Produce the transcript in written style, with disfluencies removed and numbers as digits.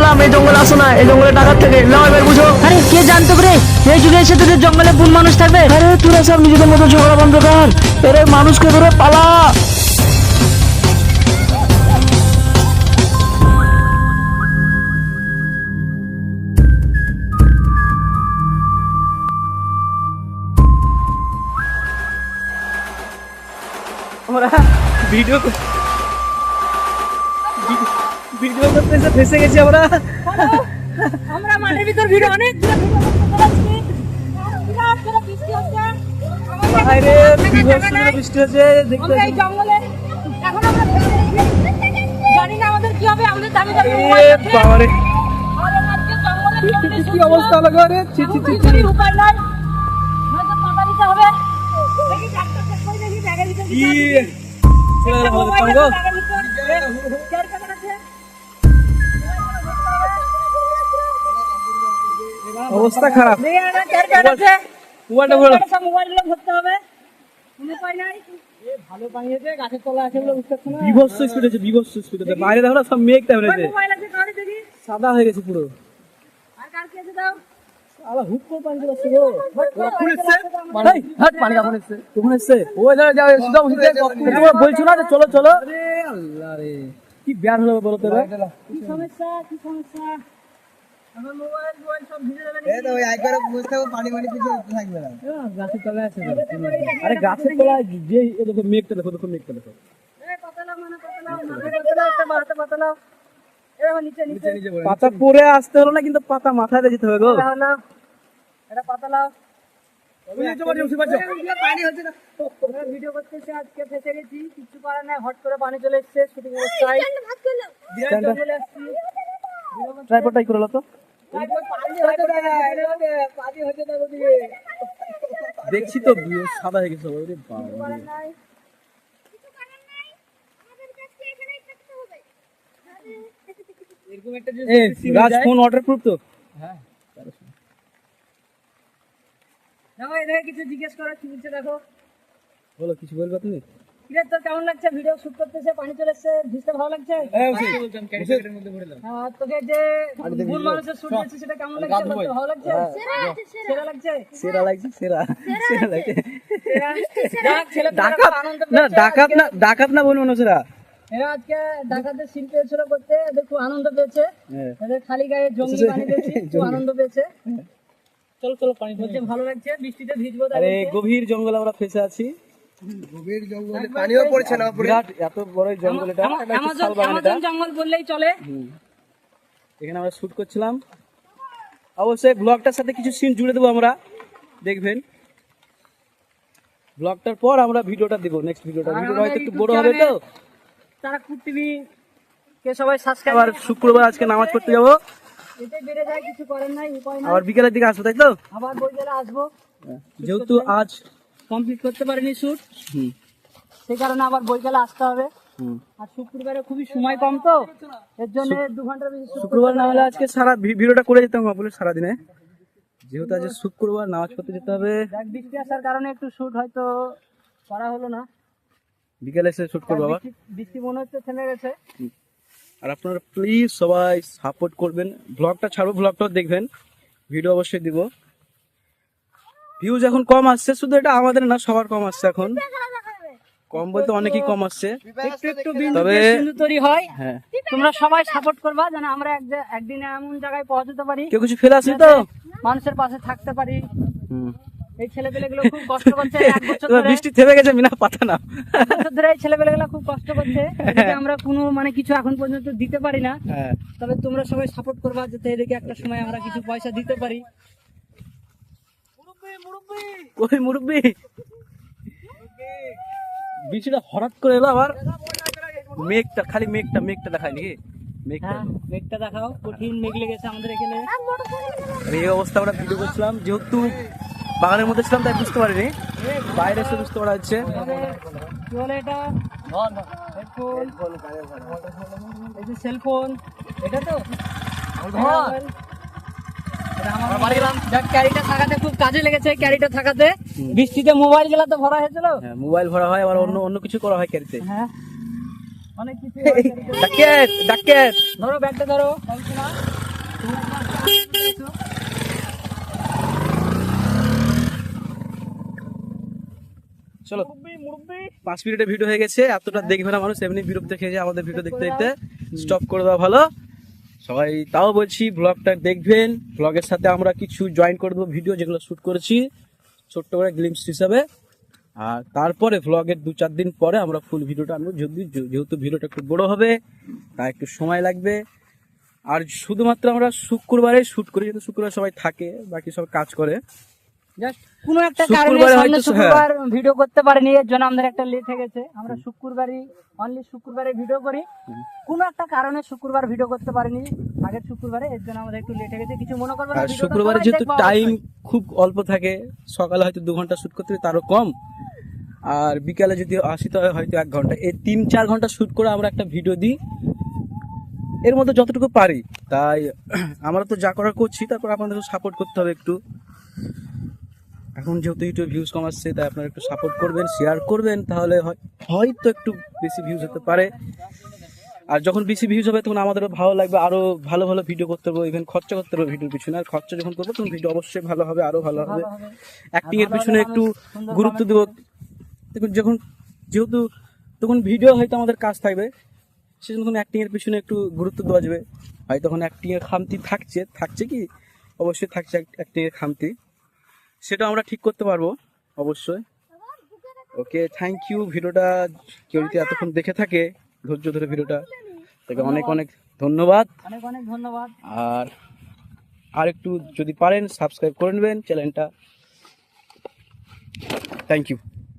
বললাম এই জঙ্গলে আসো না, এই জঙ্গলে ডাকাত থেকে নাও এবার বুঝো। আরে কে জানতো রে এই যুগে এসে তোদের জঙ্গলে কোন মানুষ থাকবে? আরে তোরা সব নিজেদের মতো ঝগড়া বন্ধ কর, এরে মানুষকে ধরে পালা। আমরা ভিডিও ভিডিও করতে এসে ফেসে গেছি আমরা। আমরা মাঠের ভিতর ভিড় অনেক দূরে বিরাট করে বৃষ্টি হচ্ছে। বাইরে বিভৎস বৃষ্টি হচ্ছে দেখতে আমরা এই জঙ্গলে এখন আমরা জানি না আমাদের কি হবে। আমাদের দামি দামি এ মোবাইল আছে। বাবারে আমাদের আজকে জঙ্গলে কি অবস্থা লাগা রে, ছি ছি ছি ছি। উপায় নাই, হয়তো পাতা দিতে হবে। দেখি ডাক্তার চেক করে দেখি ব্যাগের ভিতর কি কি আছে। চলে গেল আমাদের মোবাইল সঙ্গ। আছে ব্যাগের ভিতর। চার টাকা আছে। অবস্থা খারাপ, দেখি না চার টাকা আছে। মোবাইলটা বলো। সব মোবাইলগুলো ধরতে হবে। কোনো উপায় নাই। ভালো পানি আছে, গাছের তলায় আছে বলে বুঝতে পারছো না। বিভৎস স্পিড আছে, বিভৎস স্পিড আছে। বাইরে দেখো না সব মেঘ তেমন ওই আছে, মোবাইল আছে কারে দেখি। সাদা হয়ে গেছে পুরো। আর কার কি আছে দাও। আলা হুক করে পানি দিচ্ছে গো। কখন এসছে? এই হাট পানি কখন এসছে? কখন এসছে? ওই যাও যাও সুদা উঠে তোমরা বলছো না যে চলো চলো। আরে আল্লাহ রে, কি ব্যান হলো বলো তো। কি সমস্যা, কি সমস্যা? আমার মোবাইল সব ভিজে যাবে। এই তো ওই একবার বুঝতে হবে পানি পানি কিছু থাকবে না। গাছের তলায় আছে। আরে গাছের তলায় যে এই দেখো মেঘটা দেখো, দেখো মেঘটা দেখো। এই পাতলা মানে পাতলা, মাথায় পাতলা, একটা মাথায় পাতলা। এই নিচে নিচে পাতা পরে আসতে হলো না, কিন্তু পাতা মাথায় দিয়ে যেতে হবে গো। না এটা পাতলা। পানি হচ্ছে না। আমরা ভিডিও করতেছি, আজকে ফেসে গেছি, কিছু করার নাই। হট করে পানি চলে এসেছে শুটিং অবস্থায়। বিরাট জঙ্গলে আসছি। ট্রাইপডটাই করে লো তো। পানি হচ্ছে না, পানি হচ্ছে না ওদিকে। দেখছি তো সাদা হয়ে গেছে। ওরে বাবা করার নাই। এরকম একটা যে এ রাজ ফোন ওয়াটারপ্রুফ তো। দেখো এদের কিছু জিজ্ঞেস করার কি বলছে দেখো। বলো, কিছু বলবা তুমি? কিরে তোর কেমন লাগছে? ভিডিও শুট করতেছে, পানি চলে এসছে, ভিজতে ভালো লাগছে? হ্যাঁ, তোকে যে ভুল মানুষের শুট দিয়েছে সেটা কেমন লাগছে? বলতে ভালো লাগছে? সেরা লাগছে? সেরা লাগছে, সেরা সেরা লাগছে। যাক, ছেলে ডাকাত আনন্দ না, পেয়েছে। ডাকাত না, ডাকাত না বলবো না সেরা। এরা আজকে ডাকাতের শিল্প ছিল করতে, এদের খুব আনন্দ পেয়েছে। হ্যাঁ। এদের খালি গায়ে জঙ্গি বানিয়ে দিয়েছি, খুব আনন্দ পেয়েছে। চলো চলো পানি বলছে ভালো লাগছে, বৃষ্টিতে ভিজবো তাই আরে বলছে। গভীর জঙ্গলে আমরা ফেসে আছি। গভীর জঙ্গলে পানিও পড়ছে না উপরে। বিরাট এত বড় এই জঙ্গল, এটা এটা হচ্ছে শাল বাগান এটা। আমাজন জঙ্গল বললেই চলে। এখানে আমরা শুট করছিলাম। অবশ্যই ব্লগটার সাথে কিছু সিন জুড়ে দেবো আমরা, দেখবেন। ব্লগটার পর আমরা ভিডিওটা দেবো, নেক্সট ভিডিওটা। ভিডিওটা হয়তো একটু বড় হবে তো। তারাকুট টিভি কে সবাই সাবস্ক্রাইব। আবার শুক্রবার আজকে নামাজ পড়তে যাবো, এতে বেড়ে যায়, কিছু করার নাই, উপায় নাই। আবার বিকেলের দিকে আসবো, তাই তো? আবার বইকালে আসবো। যেহেতু আজ কমপ্লিট করতে পারিনি শুট, সেই কারণে আবার বইকালে আসতে হবে। আর শুক্রবারে খুবই সময় কম তো, এর জন্য 2 ঘন্টার বেশি shoot শুক্রবার না হলে আজকে সারা ভিডিওটা করে যেতাম বলে সারাদিনে। যেহেতু আজ শুক্রবার নামাজ পড়তে যেতে হবে, দেখ বৃষ্টি আসার কারণে একটু শুট হয়তো করা হলো না। বিকেলে এসে শুট করবো আবার। বৃষ্টি মনে হচ্ছে থেমে গেছে। আর আপনারা প্লিজ সবাই সাপোর্ট করবেন। ব্লগটা ছাড়বো, ব্লগটাও দেখবেন, ভিডিও অবশ্যই দিব। ভিউজ এখন কম আসছে, শুধু এটা আমাদের না, সবার কম আসছে এখন। কম বলতে অনেকই কম আসছে, একটু একটু তবে বিন্দু তৈরি হয়। হ্যাঁ, তোমরা সবাই সাপোর্ট করবা যেন আমরা একদিন এমন জায়গায় পৌঁছতে পারি, কেউ কিছু ফেলে আসলি তো। মানুষের পাশে থাকতে পারি। হুম। এই ছেলেপেলেগুলো খুব কষ্ট করছে, 1 বছর এবার ধরে। বৃষ্টি থেমে গেছে, মিনা পাতা না। 1 বছর ধরে এই ছেলেপেলেগুলো খুব কষ্ট করছে। এদিকে আমরা কোনো মানে কিছু এখন পর্যন্ত দিতে পারি না। হ্যাঁ, তবে তোমরা সবাই সাপোর্ট করবা যাতে এদিকে একটা সময় আমরা কিছু পয়সা দিতে পারি। ওই মুরব্বি, বৃষ্টিটা হঠাৎ করে এলো আবার। মেঘটা খালি মেঘটা মেঘটা দেখায় নাকি? মেঘটা হ্যাঁ, মেঘটা দেখাও, কঠিন মেঘ লেগেছে আমাদের এখানে। আর এই অবস্থা আমরা ভিডিও করছিলাম, যেহেতু বাগানের মধ্যে ছিলাম তাই বুঝতে পারিনি, বাইরে এসে বুঝতে পারা যাচ্ছে। কি বলে এটা? হেডফোন, এই যে সেলফোন, এটা তো ক্যারিটা থাকাতে খুব কাজে লেগেছে। ক্যারিটা থাকাতে বৃষ্টিতে মোবাইল গুলা তো ভরা হয়েছিল। হ্যাঁ, মোবাইল ভরা হয়, আবার অন্য অন্য কিছু করা হয় ক্যারিতে। হ্যাঁ, অনেক কিছু। ডাকেট ডাকেট, ধরো ব্যাগটা ধরো, চলো 5 মিনিটের ভিডিও হয়ে গেছে, এতটা দেখবে না মানুষ, এমনি বিরক্ত খেয়ে যায় আমাদের ভিডিও দেখতে দেখতে, স্টপ করে দেওয়া ভালো। সবাই তাও বলছি ব্লগটা দেখবেন, ব্লগের সাথে আমরা কিছু জয়েন করে দেবো ভিডিও যেগুলো শ্যুট করেছি ছোট্ট করে গ্লিমস হিসাবে, আর তারপরে ব্লগের 2-4 দিন পরে আমরা ফুল ভিডিওটা আনবো। যেহেতু ভিডিওটা একটু বড় হবে তাই একটু সময় লাগবে, আর শুধুমাত্র আমরা শুক্রবারে শ্যুট করি, যেহেতু শুক্রবার সবাই থাকে, বাকি সব কাজ করে। জাস্ট কোনো একটা কারণে শুক্রবারে সামনে হয়তো, শুক্রবার ভিডিও করতে পারিনি, এর জন্য আমাদের একটা লেট হয়ে গেছে। আমরা শুক্রবারই অনলি শুক্রবারে ভিডিও করি, কোনো একটা কারণে শুক্রবার ভিডিও করতে পারিনি আগের শুক্রবারে, এর জন্য আমাদের একটু লেট হয়ে গেছে। কিছু মনে করবেন না, আর ভিডিওটা শুক্রবারে সবাই যেহেতু দেখবা টাইম অবশ্যই। খুব অল্প থাকে, সকালে হয়তো 2 ঘন্টা শ্যুট করতে হবে, তারও কম, আর বিকালে যদি আসি তাহলে হয়তো 1 ঘন্টা, এই 3-4 ঘন্টা শ্যুট করে আমরা একটা ভিডিও দিই, এর মধ্যে যতটুকু পারি। তাই আমরা তো যা করার করছি, তারপর আপনাদের সাপোর্ট করতে হবে একটু। এখন যেহেতু ইউটিউব ভিউজ কম আসছে, তাই আপনারা একটু সাপোর্ট করবেন, শেয়ার করবেন, তাহলে হয়তো একটু বেশি ভিউজ হতে পারে। আর যখন বেশি ভিউজ হবে তখন আমাদেরও ভালো লাগবে, আরো ভালো ভালো ভিডিও করতে পারবো, ইভেন খরচা করতে পারবো ভিডিওর পিছনে। আর খরচা যখন করবো তখন ভিডিও অবশ্যই ভালো হবে, আরো ভালো হবে। ভালো হবে। অ্যাক্টিং এর ভালো পিছনে হলে একটু মানুষ গুরুত্ব সুন্দর দেবো। দেখুন যখন যেহেতু তখন ভিডিও হয়তো আমাদের কাজ থাকবে, সেজন্য তখন অ্যাক্টিং এর পিছনে একটু গুরুত্ব দেওয়া যাবে। হয়তো তখন অ্যাক্টিং এর খামতি থাকছে কি অবশ্যই থাকছে অ্যাক্টিং এর খামতি, সেটা আমরা ঠিক করতে পারবো অবশ্যই। ওকে, থ্যাংক ইউ। ভিডিওটা কেউ যদি এতক্ষণ দেখে থাকে ধৈর্য ধরে ভিডিওটা, তাকে অনেক অনেক ধন্যবাদ। অনেক অনেক ধন্যবাদ। আর একটু যদি পারেন সাবস্ক্রাইব করে নেবেন চ্যানেলটা। Thank you.